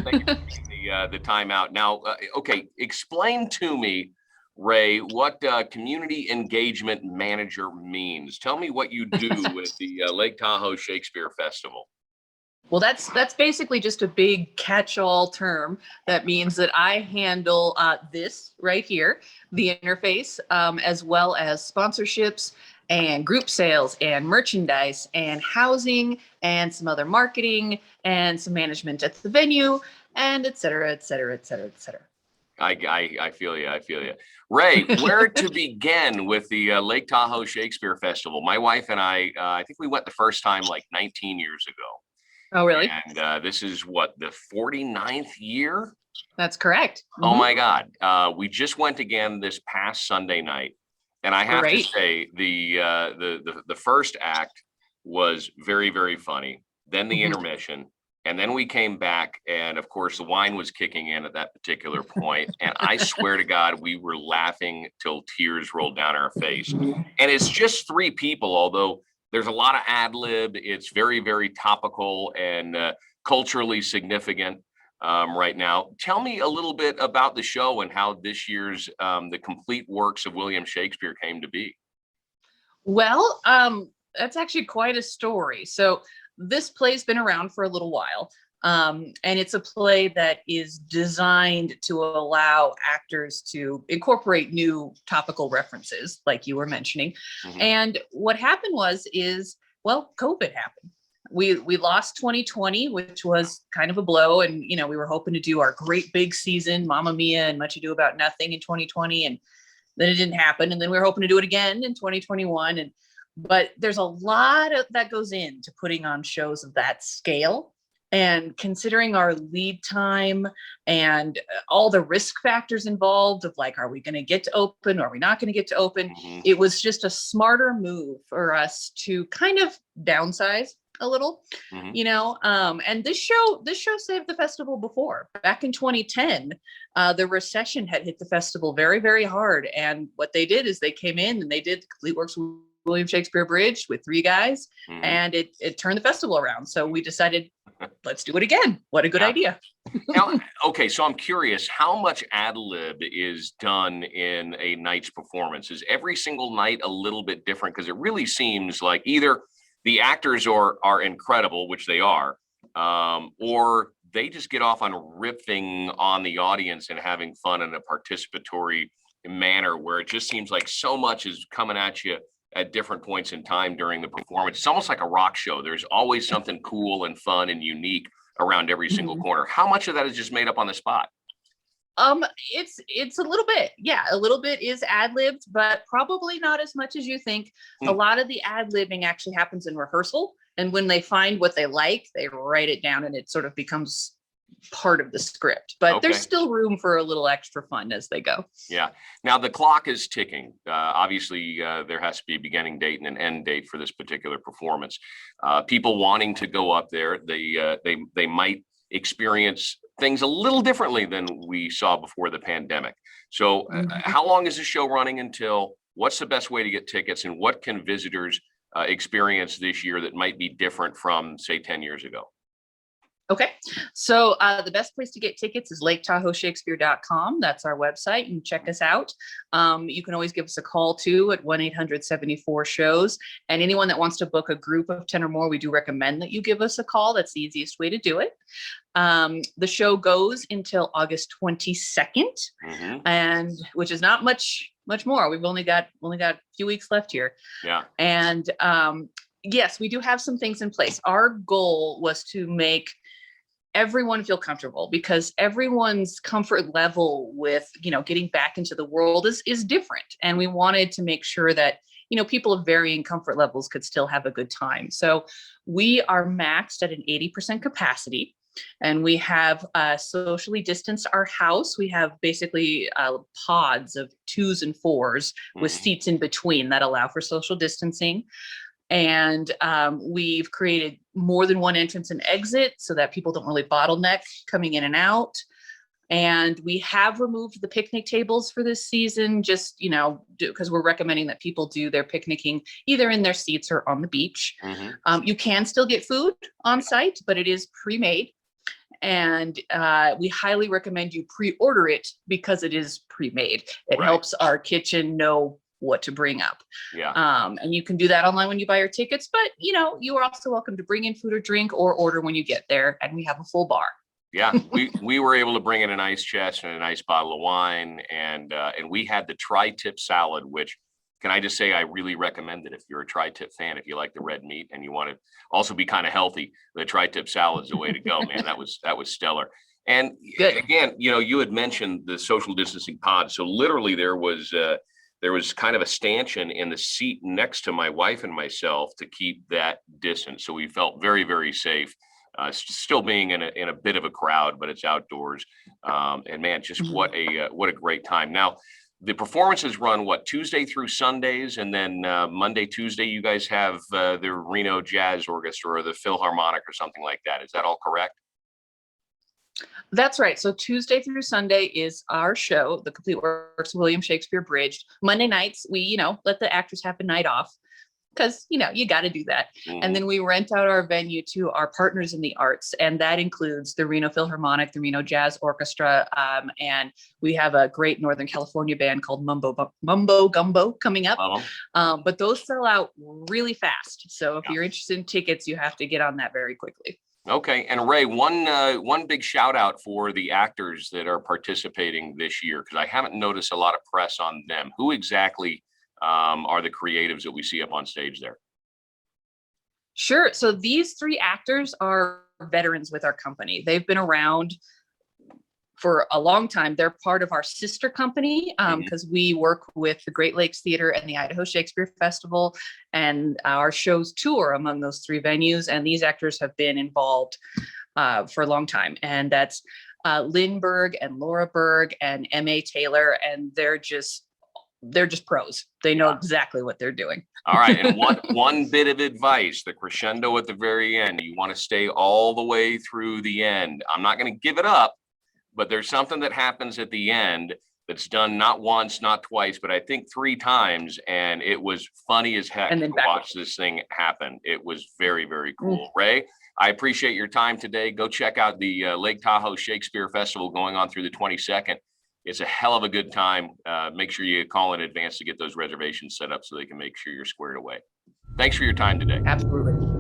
Thank you for taking the time out. Now, okay, explain to me, Ray, what community engagement manager means. Tell me what you do with the Lake Tahoe Shakespeare Festival. Well, that's basically just a big catch-all term that means that I handle this right here, the interface, as well as sponsorships and group sales and merchandise and housing and some other marketing and some management at the venue and et cetera, et cetera, et cetera, et cetera. I feel you. I feel you. Ray, where to begin with the Lake Tahoe Shakespeare Festival? My wife and I think we went the first time like 19 years ago. Oh, really? And this is what, the 49th year? That's correct. Oh my God. We just went again this past Sunday night. And I have to say the first act was very, very funny. Then the intermission. And then we came back, and of course, the wine was kicking in at that particular point. And I swear to God, we were laughing till tears rolled down our face. And it's just three people, although there's a lot of ad lib. It's very, very topical and culturally significant right now. Tell me a little bit about the show and how this year's The Complete Works of William Shakespeare came to be. Well, that's actually quite a story. So this play's been around for a little while. And it's a play that is designed to allow actors to incorporate new topical references, like you were mentioning. And what happened is, well, COVID happened. We lost 2020, which was kind of a blow. And, you know, we were hoping to do our great big season, Mamma Mia and Much Ado About Nothing in 2020. And then it didn't happen. And then we were hoping to do it again in 2021. But there's a lot that goes into putting on shows of that scale. And considering our lead time and all the risk factors involved of like, are we going to get to open? Or are we not going to get to open? It was just a smarter move for us to kind of downsize a little, you know, and this show saved the festival before. Back in 2010, the recession had hit the festival very, very hard. And what they did is they came in and they did Complete Works William Shakespeare Abridged with three guys, and it turned the festival around. So we decided, let's do it again. What a good idea. Now, okay, so I'm curious, how much ad lib is done in a night's performance? Is every single night a little bit different? Because it really seems like either the actors are incredible, which they are, or they just get off on riffing on the audience and having fun in a participatory manner where it just seems like so much is coming at you at different points in time during the performance. It's almost like a rock show. There's always something cool and fun and unique around every single corner. How much of that is just made up on the spot? It's a little bit. Yeah, a little bit is ad-libbed, but probably not as much as you think. A lot of the ad-libbing actually happens in rehearsal. And when they find what they like, they write it down and it sort of becomes part of the script, but there's still room for a little extra fun as they go. Yeah. Now the clock is ticking. Obviously, there has to be a beginning date and an end date for this particular performance. People wanting to go up there, they might experience things a little differently than we saw before the pandemic. So how long is the show running until? What's the best way to get tickets, and what can visitors experience this year that might be different from, say, 10 years ago? Okay, so the best place to get tickets is laketahoeshakespeare.com. That's our website, and check us out. You can always give us a call too at 1-800-74-SHOWS. And anyone that wants to book a group of 10 or more, we do recommend that you give us a call. That's the easiest way to do it. The show goes until August 22nd, and which is not much more. We've only got a few weeks left here. Yeah. And yes, we do have some things in place. Our goal was to make everyone feel comfortable, because everyone's comfort level with, getting back into the world is different. And we wanted to make sure that, people of varying comfort levels could still have a good time. So we are maxed at an 80% capacity, and we have socially distanced our house. We have basically pods of 2s and 4s with seats in between that allow for social distancing. And we've created more than one entrance and exit so that people don't really bottleneck coming in and out. And we have removed the picnic tables for this season, just, because we're recommending that people do their picnicking either in their seats or on the beach. You can still get food on site, but it is pre-made And we highly recommend you pre-order it because it is pre-made. It Right. helps our kitchen know what to bring up. Yeah. And you can do that online when you buy your tickets, but you are also welcome to bring in food or drink or order when you get there, and we have a full bar. Yeah, we were able to bring in a nice chest and a nice bottle of wine, and we had the tri-tip salad, which, can I just say, I really recommend it if you're a tri-tip fan. If you like the red meat and you want to also be kind of healthy, the tri-tip salad is the way to go, man. That was stellar. And Good. again, you had mentioned the social distancing pod, so literally there was kind of a stanchion in the seat next to my wife and myself to keep that distance. So we felt very, very safe. Still being in a bit of a crowd, but it's outdoors. And man, just what a great time. Now, the performances run Tuesday through Sundays, and then Monday, Tuesday, you guys have the Reno Jazz Orchestra or the Philharmonic or something like that. Is that all correct? That's right. So Tuesday through Sunday is our show, The Complete Works Shakespeare Abridged. Monday nights, we, let the actors have a night off because, you got to do that. Mm-hmm. And then we rent out our venue to our partners in the arts. And that includes the Reno Philharmonic, the Reno Jazz Orchestra. And we have a great Northern California band called Mumbo Gumbo coming up. But those sell out really fast. So if you're interested in tickets, you have to get on that very quickly. Okay. And Ray, one big shout out for the actors that are participating this year, because I haven't noticed a lot of press on them. Who exactly are the creatives that we see up on stage there? Sure. So these three actors are veterans with our company. They've been around for a long time. They're part of our sister company because we work with the Great Lakes Theater and the Idaho Shakespeare Festival, and our shows tour among those three venues. And these actors have been involved for a long time. And that's Lynn Berg and Laura Berg and M.A. Taylor. And they're just pros. They know exactly what they're doing. All right. And one bit of advice, the crescendo at the very end, you want to stay all the way through the end. I'm not going to give it up, but there's something that happens at the end that's done not once, not twice, but I think 3 times. And it was funny as heck to watch this thing happen. It was very, very cool. Ray, I appreciate your time today. Go check out the Lake Tahoe Shakespeare Festival going on through the 22nd. It's a hell of a good time. Make sure you call in advance to get those reservations set up so they can make sure you're squared away. Thanks for your time today. Absolutely.